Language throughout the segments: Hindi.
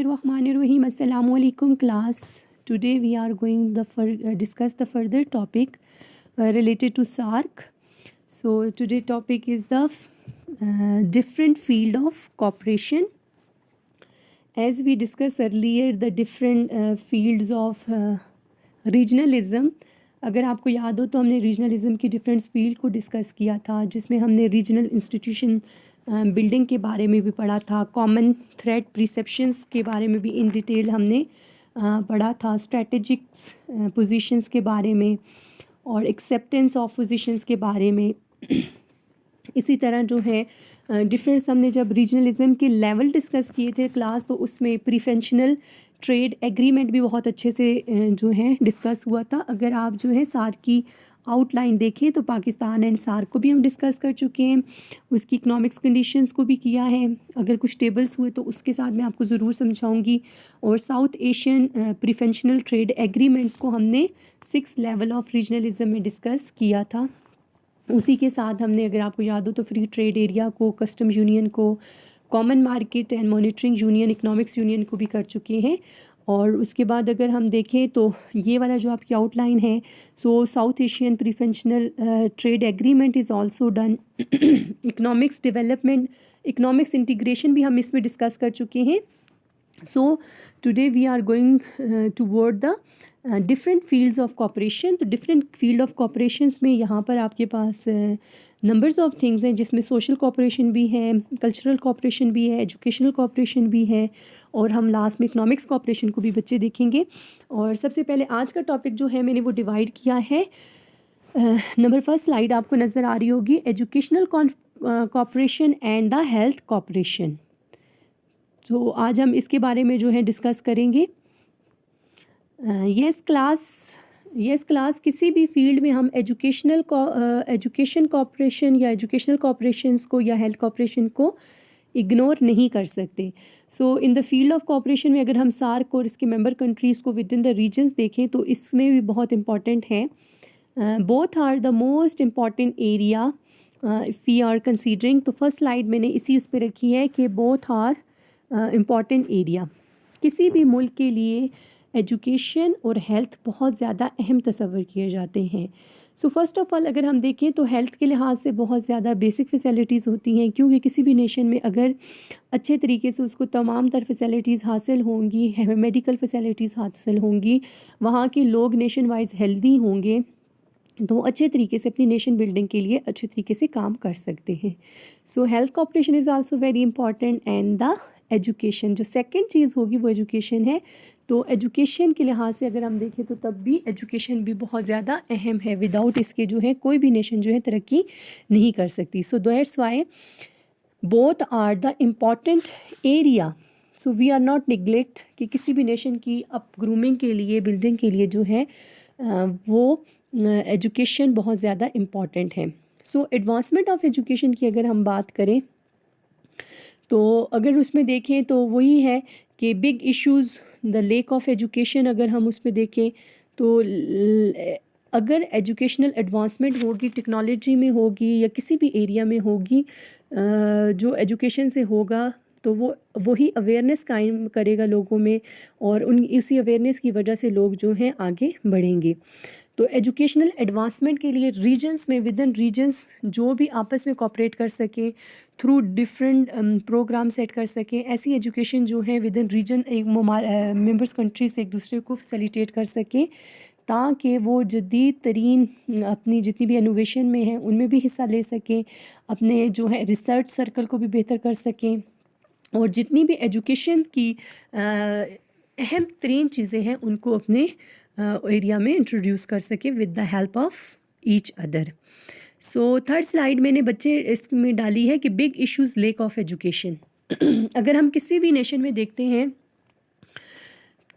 Bismillahirrahmanirrahim. Assalamu alaikum class. Today we are going discuss the further topic related to SAARC. So today topic is the different field of cooperation. As we discussed earlier the different fields of regionalism. अगर आपको याद हो तो हमने रीजनलिज्म की डिफरेंट फील्ड को डिस्कस किया था, जिसमें हमने रीजनल इंस्टीट्यूशन बिल्डिंग के बारे में भी पढ़ा था, कॉमन थ्रेट परसेप्शंस के बारे में भी इन डिटेल हमने पढ़ा था, स्ट्रेटजिक पोजीशंस के बारे में और एक्सेप्टेंस ऑफ पोजीशंस के बारे में। इसी तरह जो है डिफरेंस हमने जब रीजनलिज्म के लेवल डिस्कस किए थे क्लास, तो उसमें प्रिफरेंशियल ट्रेड एग्रीमेंट भी बहुत अच्छे से जो है डिस्कस हुआ था। अगर आप जो है सार्क की आउटलाइन देखें तो पाकिस्तान एंड सार्क को भी हम डिस्कस कर चुके हैं, उसकी इकोनॉमिक्स कंडीशंस को भी किया है। अगर कुछ टेबल्स हुए तो उसके साथ मैं आपको ज़रूर समझाऊंगी। और south Asian preferential trade agreements को हमने 6 लेवल ऑफ रीजनलिज्म में डिस्कस किया था। उसी के साथ हमने, अगर आपको याद हो तो, फ्री ट्रेड एरिया को, कस्टम यूनियन को, common market and monitoring union, economics union को भी कर चुके हैं। और उसके बाद अगर हम देखें तो ये वाला जो आपकी आउटलाइन है, so south Asian preferential trade agreement is also done. Economics development, economics integration भी हम इसमें डिस्कस कर चुके हैं। So today we are going toward the different fields of cooperation. तो डिफरेंट फील्ड ऑफ कॉपरेशंस में यहाँ पर आपके पास नंबर्स ऑफ थिंग्स हैं, जिसमें सोशल कॉपरेशन भी है, कल्चरल कॉपरेशन भी है, एजुकेशनल कॉपरेशन भी है, और हम लास्ट में इकोनॉमिक्स कॉपरेशन को भी बच्चे देखेंगे। और सबसे पहले आज का टॉपिक जो है मैंने वो डिवाइड किया है। नंबर फर्स्ट स्लाइड आपको नज़र आ रही होगी, educational cooperation and the health cooperation. तो आज हम इसके बारे में जो है डिस्कस करेंगे। यस क्लास, किसी भी फील्ड में हम एजुकेशन कॉपरेशन या एजुकेशनल कॉपरेशंस को या हेल्थ कॉपरेशन को इग्नोर नहीं कर सकते। So in the field of cooperation में अगर हम सार्क और इसके मेंबर कंट्रीज़ को विद इन द रीजन्स देखें तो इसमें भी बहुत इंपॉर्टेंट है। Both are the most important area if we are considering. तो फर्स्ट स्लाइड मैंने इसी उस पर रखी है कि बोथ आर इम्पॉर्टेंट एरिया। किसी भी मुल्क के लिए एजुकेशन और हेल्थ बहुत ज़्यादा अहम तस्वर किए जाते हैं। सो फर्स्ट ऑफ़ ऑल अगर हम देखें तो हेल्थ के लिहाज से बहुत ज़्यादा बेसिक फैसिलिटीज़ होती हैं, क्योंकि किसी भी नेशन में अगर अच्छे तरीके से उसको तमाम तर फैसिलिटीज़ हासिल होंगी, मेडिकल फैसिलिटीज़ हासिल होंगी, वहाँ के लोग नेशन वाइज हेल्दी होंगे, तो अच्छे तरीके से अपनी नेशन बिल्डिंग के लिए अच्छे तरीके से काम कर सकते हैं। So health cooperation is also very important and the education, जो सेकंड चीज़ होगी वो एजुकेशन है। तो एजुकेशन के लिहाज से अगर हम देखें तो तब भी एजुकेशन भी बहुत ज़्यादा अहम है। विदाउट इसके जो है कोई भी नेशन जो है तरक्की नहीं कर सकती। So that's why both are the important area. So we are not neglect कि किसी भी नेशन की अप ग्रूमिंग के लिए, बिल्डिंग के लिए जो है वो एजुकेशन बहुत ज़्यादा इम्पॉर्टेंट है। सो एडवांसमेंट ऑफ एजुकेशन की अगर हम बात करें तो अगर उसमें देखें तो वही है कि big issues, the lake of education, अगर हम उस पर देखें तो अगर एजुकेशनल एडवांसमेंट होगी, टेक्नोलॉजी में होगी या किसी भी एरिया में होगी, जो एजुकेशन से होगा तो वो वही अवेयरनेस कायम करेगा लोगों में, और इसी अवेयरनेस की वजह से लोग जो हैं आगे बढ़ेंगे। तो एजुकेशनल एडवांसमेंट के लिए रीजन्स में, विद इन रीजन्स जो भी आपस में कोऑपरेट कर सकें, थ्रू डिफरेंट प्रोग्राम सेट कर सकें, ऐसी एजुकेशन जो है विद इन रीजन एक मेंबर्स कंट्रीज एक दूसरे को फैसिलिटेट कर सकें, ताकि वो जदीद तरीन अपनी जितनी भी इनोवेशन में है उनमें भी हिस्सा ले सकें, अपने जो है रिसर्च सर्कल को भी बेहतर कर सकें, और जितनी भी एजुकेशन की अहम तरीन चीज़ें हैं उनको अपने एरिया में इंट्रोड्यूस कर सके with the help of each other. So third slide मैंने बच्चे इसमें डाली है कि big issues lake of education. अगर हम किसी भी नेशन में देखते हैं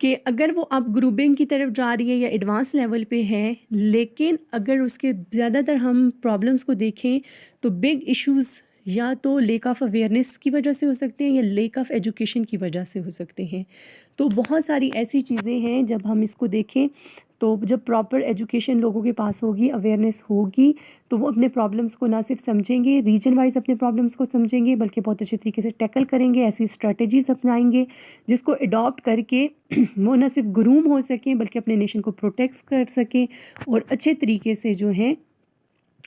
कि अगर वो अब ग्रुपिंग की तरफ जा रही है या एडवांस लेवल पे है, लेकिन अगर उसके ज़्यादातर हम प्रॉब्लम्स को देखें तो बिग इश्यूज़ या तो लेक ऑफ अवेयरनेस की वजह से हो सकते हैं या लेक ऑफ एजुकेशन की वजह से हो सकते हैं। तो बहुत सारी ऐसी चीज़ें हैं जब हम इसको देखें तो जब प्रॉपर एजुकेशन लोगों के पास होगी, अवेयरनेस होगी, तो वो अपने प्रॉब्लम्स को ना सिर्फ समझेंगे, रीजन वाइज अपने प्रॉब्लम्स को समझेंगे, बल्कि बहुत अच्छे तरीके से टैकल करेंगे, ऐसी स्ट्रेटजीज अपनाएंगे जिसको अडॉप्ट करके वो ना सिर्फ ग्रूम हो सकें बल्कि अपने नेशन को प्रोटेक्ट कर सकें और अच्छे तरीके से जो है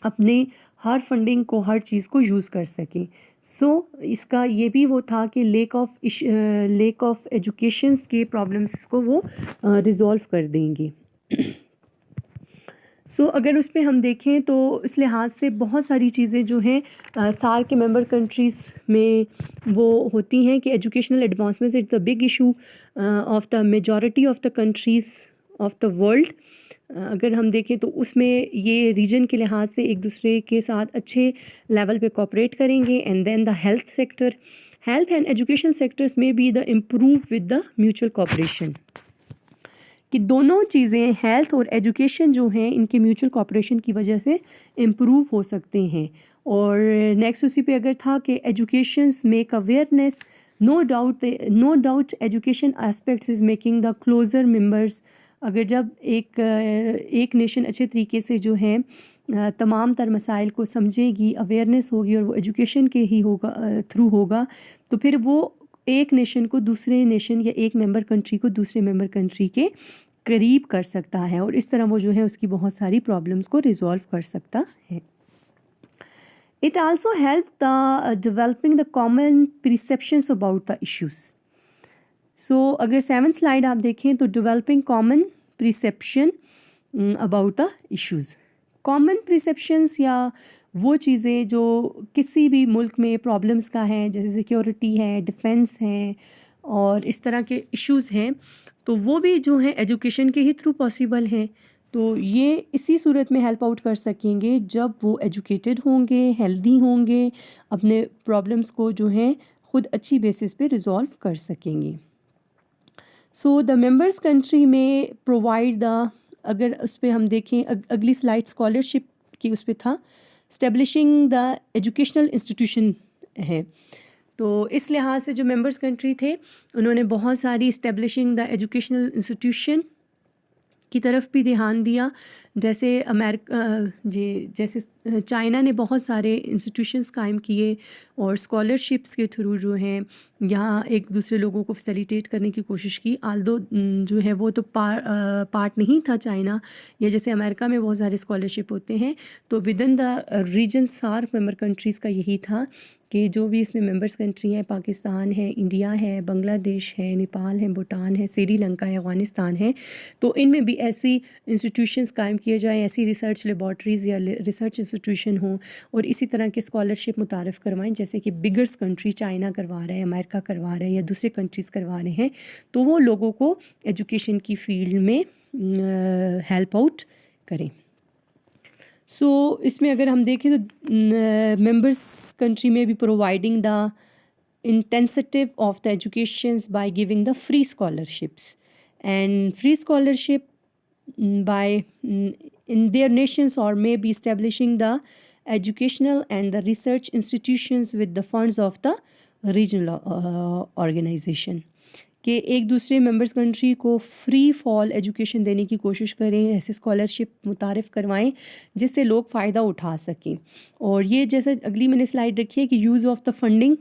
अपने हर फंडिंग को, हर चीज़ को यूज़ कर सकें। इसका ये भी वो था कि लेक ऑफ एजुकेशंस के प्रॉब्लम्स को वो रिज़ॉल्व कर देंगे। अगर उस पर हम देखें तो इस लिहाज से बहुत सारी चीज़ें जो हैं सार्क के मेंबर कंट्रीज़ में वो होती हैं कि educational advancement it's a big issue of the majority of the countries of the world. अगर हम देखें तो उसमें ये रीजन के लिहाज से एक दूसरे के साथ अच्छे लेवल पे कोऑपरेट करेंगे। And then the health and education sectors में be the improve with the mutual cooperation, कि दोनों चीज़ें हेल्थ और एजुकेशन जो हैं इनके म्यूचुअल कोऑपरेशन की वजह से इम्प्रूव हो सकते हैं। और नेक्स्ट उसी पे अगर था कि educations make awareness, no doubt education aspects is making the closer members. अगर जब एक नेशन अच्छे तरीके से जो है तमाम तर मसाइल को समझेगी, अवेयरनेस होगी और वो एजुकेशन के ही थ्रू होगा, तो फिर वो एक नेशन को दूसरे नेशन या एक मेंबर कंट्री को दूसरे मेंबर कंट्री के करीब कर सकता है और इस तरह वो जो है उसकी बहुत सारी प्रॉब्लम्स को रिजॉल्व कर सकता है। It also help the developing the common perceptions about the issues. अगर 7th स्लाइड आप देखें तो developing common perception about the issues. Common perceptions या वो चीज़ें जो किसी भी मुल्क में प्रॉब्लम्स का है, जैसे सिक्योरिटी है, डिफेंस है और इस तरह के इश्यूज़ हैं, तो वो भी जो है एजुकेशन के ही थ्रू पॉसिबल हैं। तो ये इसी सूरत में हेल्प आउट कर सकेंगे जब वो एजुकेटेड होंगे, हेल्दी होंगे, अपने प्रॉब्लम्स को जो है ख़ुद अच्छी बेसिस पे रिज़ॉल्व कर सकेंगे। द मेंबर्स कंट्री में प्रोवाइड द, अगर उस पर हम देखें अगली स्लाइड स्कॉलरशिप की, उस पर था स्टेब्लिशिंग द एजुकेशनल इंस्टीट्यूशन है। तो इस लिहाज से जो मेंबर्स कंट्री थे उन्होंने बहुत सारी इस्टेब्लिशिंग द एजुकेशनल इंस्टीट्यूशन की तरफ भी ध्यान दिया। जैसे जैसे चाइना ने बहुत सारे इंस्टीट्यूशंस कायम किए और स्कॉलरशिप्स के थ्रू जो हैं यहाँ एक दूसरे लोगों को फैसिलिटेट करने की कोशिश की। आल्दो जो है वो तो पार्ट नहीं था चाइना, या जैसे अमेरिका में बहुत सारे स्कॉलरशिप होते हैं, तो within the region SAARC member countries का यही था कि जो भी इसमें मेंबर्स कंट्री हैं, पाकिस्तान है, इंडिया है, बांग्लादेश है, नेपाल है, भूटान है, श्रीलंका है, अफ़गानिस्तान है, तो इनमें भी ऐसी इंस्टीट्यूशंस कायम किए जाएँ, ऐसी रिसर्च लेबॉर्ट्रीज़ या रिसर्च इंस्टीट्यूशन हों और इसी तरह के स्कॉलरशिप मुतारफ़ करवाएं, जैसे कि बिगर्स कंट्री चाइना करवा रहा है, अमेरिका करवा रहा है या दूसरे कंट्रीज़ करवा रहे हैं, तो वो लोगों को एजुकेशन की फील्ड में हेल्प आउट करें। इसमें अगर हम देखें तो मेंबर्स कंट्री में भी providing the incentive of the educations by giving the free scholarships and free scholarship by in their nations और maybe establishing the educational and the research institutions with the funds of the regional organization, कि एक दूसरे मेंबर्स कंट्री को फ्री फॉल एजुकेशन देने की कोशिश करें, ऐसे स्कॉलरशिप मुतारिफ़ करवाएं जिससे लोग फ़ायदा उठा सकें। और ये जैसे अगली मैंने स्लाइड रखी है कि यूज़ ऑफ द फंडिंग,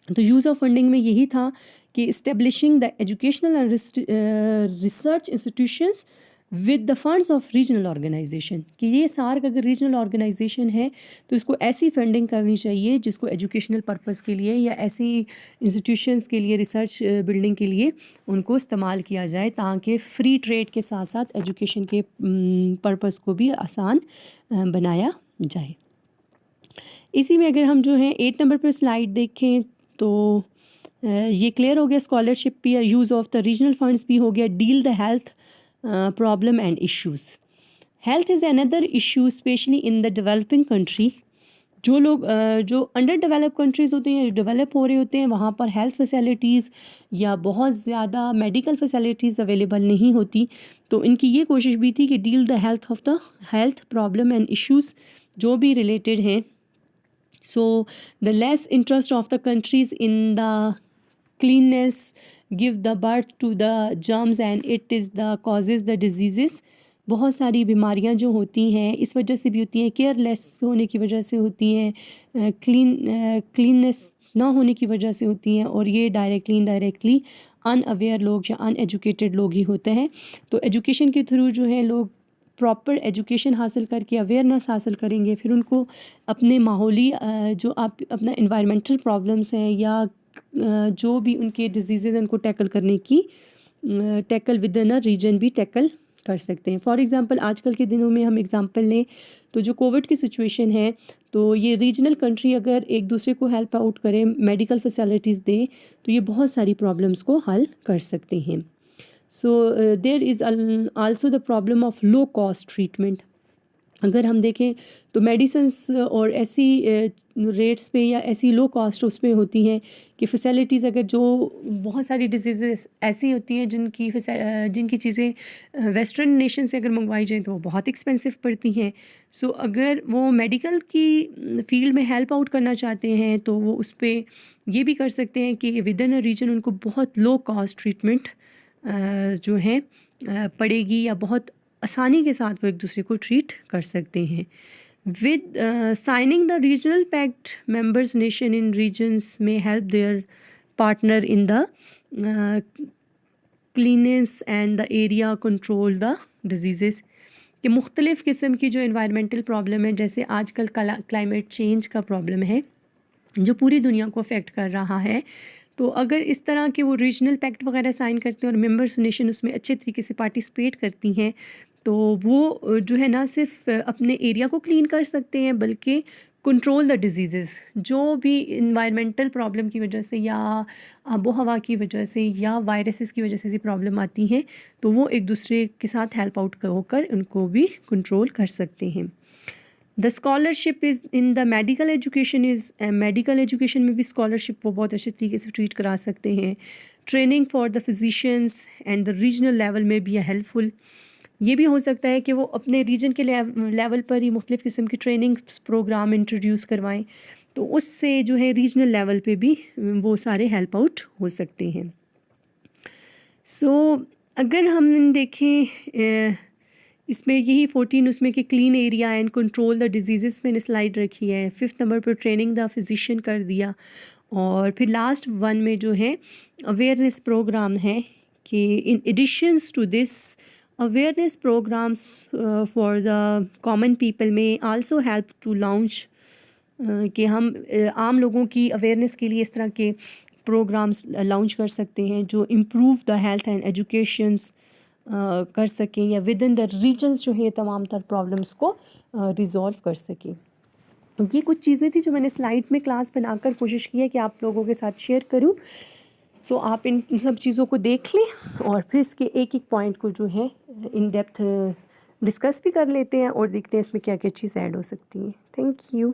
तो यूज़ ऑफ फंडिंग में यही था कि establishing the educational and research institutions with the funds of regional organisation, कि ये सार्क अगर रीजनल ऑर्गेनाइजेशन है तो इसको ऐसी फंडिंग करनी चाहिए जिसको एजुकेशनल पर्पस के लिए या ऐसी इंस्टीट्यूशंस के लिए, रिसर्च बिल्डिंग के लिए उनको इस्तेमाल किया जाए, ताकि फ्री ट्रेड के साथ साथ एजुकेशन के पर्पस को भी आसान बनाया जाए। इसी में अगर हम जो है 8 नंबर पर स्लाइड देखें तो ये क्लियर हो गया, स्कॉलरशिप भी, use of the regional funds भी हो गया, deal the health problem and issues. Health is another issue especially in the developing country. जो लोग जो अंडर डेवलप कंट्रीज़ होते हैं, डेवलप हो रहे होते हैं, वहाँ पर हेल्थ फैसिलिटीज़ या बहुत ज़्यादा मेडिकल फैसिलिटीज़ अवेलेबल नहीं होती, तो इनकी ये कोशिश भी थी कि deal the health problem and issues जो भी रिलेटेड हैं। The less interest of the countries in the cleanness, give the birth to the germs and it is the causes the diseases. बहुत सारी बीमारियां जो होती हैं इस वजह से भी होती हैं, केयरलेस होने की वजह से होती हैं, क्लीननेस ना होने की वजह से होती हैं, और ये डायरेक्टली इनडायरेक्टली अनअवेयर लोग या अनएजुकेटेड लोग ही होते हैं। तो एजुकेशन के थ्रू जो है लोग प्रॉपर एजुकेशन हासिल करके अवेयरनेस हासिल करेंगे, फिर उनको अपने माहौली जो आप अपना इन्वायरमेंटल प्रॉब्लम्स हैं या जो भी उनके डिजीज़ उनको टैकल करने की tackle within a region भी टैकल कर सकते हैं। फॉर एग्ज़ाम्पल आजकल के दिनों में हम एग्ज़ाम्पल लें तो जो कोविड की सिचुएशन है, तो ये रीजनल कंट्री अगर एक दूसरे को हेल्प आउट करें, मेडिकल फैसिलिटीज़ दें, तो ये बहुत सारी प्रॉब्लम्स को हल कर सकते हैं। So there is also the problem of low cost treatment. अगर हम देखें तो मेडिसिन्स और ऐसी रेट्स पे या ऐसी लो कॉस्ट उस पे होती हैं कि फैसिलिटीज़, अगर जो बहुत सारी डिजीज़ेस ऐसी होती हैं जिनकी चीज़ें वेस्टर्न नेशन से अगर मंगवाई जाएँ तो वो बहुत एक्सपेंसिव पड़ती हैं। सो अगर वो मेडिकल की फील्ड में हेल्प आउट करना चाहते हैं तो वो उस पर ये भी कर सकते हैं कि विद इन अ रीजन उनको बहुत लो कॉस्ट ट्रीटमेंट जो है पड़ेगी, या बहुत आसानी के साथ वो एक दूसरे को ट्रीट कर सकते हैं। With signing the regional pact, members nation in regions में help their partner in the cleanliness and the area control the disease. कि मुख्तलिफ़ किस्म की जो इन्वायरमेंटल प्रॉब्लम है, जैसे आजकल क्लाइमेट चेंज का प्रॉब्लम है जो पूरी दुनिया को अफेक्ट कर रहा है, तो अगर इस तरह के वो रीजनल पैक्ट वगैरह साइन करते हैं और मेंबर्स नेशन उसमें अच्छे तरीके से पार्टिसिपेट करती हैं, तो वो जो है ना सिर्फ अपने एरिया को क्लीन कर सकते हैं बल्कि कंट्रोल द डिजीज़, जो भी इन्वायरमेंटल प्रॉब्लम की वजह से या आबो हवा की वजह से या वायरसेस की वजह से प्रॉब्लम आती हैं, तो वो एक दूसरे के साथ हेल्प आउट होकर उनको भी कंट्रोल कर सकते हैं। The scholarship is in the medical education is, medical education में भी स्कॉलरशिप वो बहुत अच्छे तरीके से ट्रीट करा सकते हैं। Training for the physicians and the regional level में भी हेल्पफुल। ये भी हो सकता है कि वो अपने रीजन के लेवल पर ही मुख्तलिफ़ किस्म की ट्रेनिंग प्रोग्राम इंट्रोड्यूस करवाएं, तो उससे जो है रीजनल लेवल पे भी वो सारे हेल्प आउट हो सकते हैं। सो अगर हम देखें इसमें यही 14 उसमें कि clean area and control the disease मैंने स्लाइड रखी है। 5th नंबर पर ट्रेनिंग द फिजिशियन कर दिया, और फिर लास्ट वन में जो है अवेयरनेस प्रोग्राम है कि in additions to this awareness programmes for the common people may also help to launch, कि हम आम लोगों की अवेयरनेस के लिए इस तरह के प्रोग्राम्स लॉन्च कर सकते हैं जो improve the health and educations कर सकें, या विद इन द रीजन्स जो है तमाम तर प्रॉब्लम्स को रिज़ॉल्व कर सकें। ये कुछ चीज़ें थी जो मैंने स्लाइड में क्लास बनाकर कोशिश की है कि आप लोगों के साथ शेयर करूं। सो आप इन सब चीज़ों को देख लें और फिर इसके एक एक पॉइंट को जो है इन डेप्थ डिस्कस भी कर लेते हैं और देखते हैं इसमें क्या क्या चीज़ ऐड हो सकती है। Thank you.